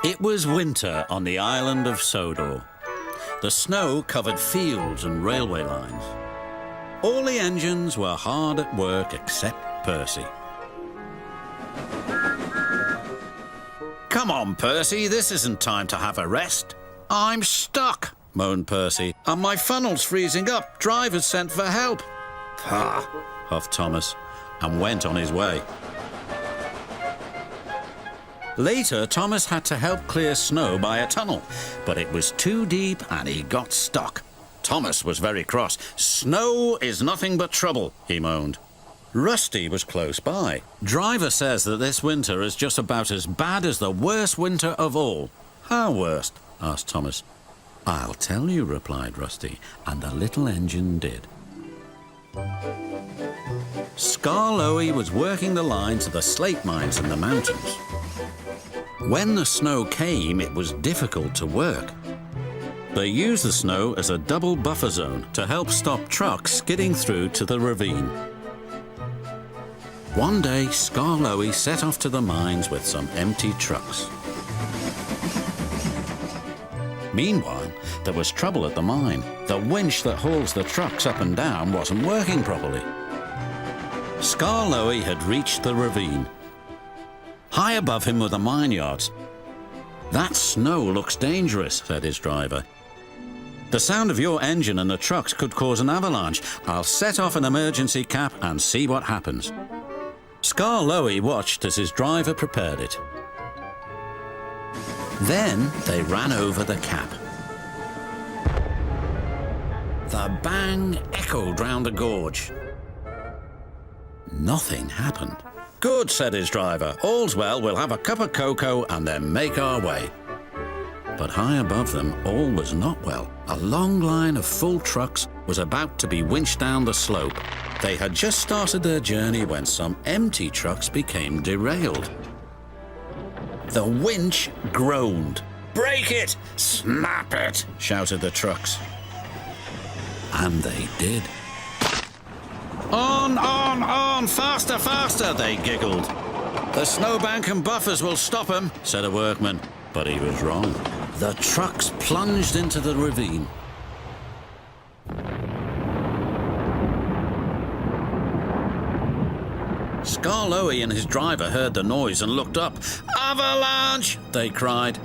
It was winter on the island of Sodor. The snow covered fields and railway lines. All the engines were hard at work except Percy. Come on, Percy, this isn't time to have a rest. I'm stuck, moaned Percy, and my funnel's freezing up. Driver's sent for help. Ha, huffed Thomas, and went on his way. Later, Thomas had to help clear snow by a tunnel, but it was too deep and he got stuck. Thomas was very cross. Snow is nothing but trouble, he moaned. Rusty was close by. Driver says that this winter is just about as bad as the worst winter of all. How worst? Asked Thomas. I'll tell you, replied Rusty, and the little engine did. Skarloey was working the line to the slate mines in the mountains. When the snow came, it was difficult to work. They used the snow as a double buffer zone to help stop trucks skidding through to the ravine. One day, Skarloey set off to the mines with some empty trucks. Meanwhile, there was trouble at the mine. The winch that hauls the trucks up and down wasn't working properly. Skarloey had reached the ravine. High above him were the mine yards. That snow looks dangerous, said his driver. The sound of your engine and the trucks could cause an avalanche. I'll set off an emergency cap and see what happens. Skarloey watched as his driver prepared it. Then they ran over the cap. The bang echoed round the gorge. Nothing happened. Good, said his driver. All's well, we'll have a cup of cocoa and then make our way. But high above them, all was not well. A long line of full trucks was about to be winched down the slope. They had just started their journey when some empty trucks became derailed. The winch groaned. Break it! Snap it! Shouted the trucks. And they did. On! Faster, faster! They giggled. The snowbank and buffers will stop him, said a workman. But he was wrong. The trucks plunged into the ravine. Skarloey and his driver heard the noise and looked up. Avalanche! They cried.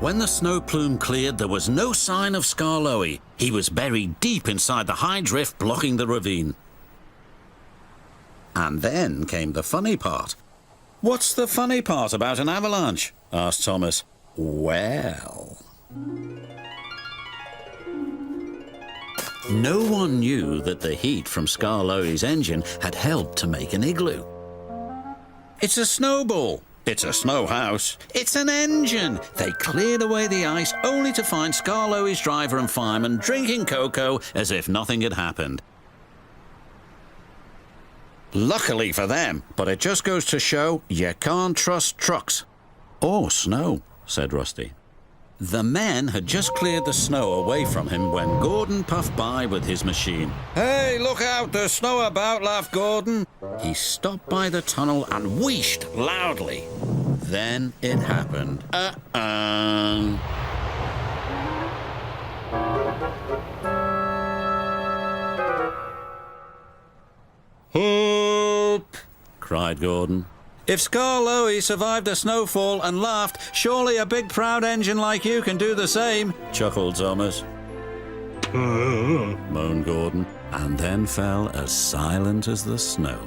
When the snow plume cleared, there was no sign of Skarloey. He was buried deep inside the high drift blocking the ravine. And then came the funny part. What's the funny part about an avalanche? Asked Thomas. Well... No one knew that the heat from Skarloey's engine had helped to make an igloo. It's a snowball. It's a snow house. It's an engine. They cleared away the ice only to find Skarloey's driver and fireman drinking cocoa as if nothing had happened. Luckily for them, but it just goes to show you can't trust trucks. Or snow, said Rusty. The men had just cleared the snow away from him when Gordon puffed by with his machine. Hey, look out, there's snow about, laughed Gordon. He stopped by the tunnel and wheeshed loudly. Then it happened. Help! Cried Gordon. If Skarloey survived a snowfall and laughed, surely a big proud engine like you can do the same, chuckled Thomas. Moaned Gordon, and then fell as silent as the snow.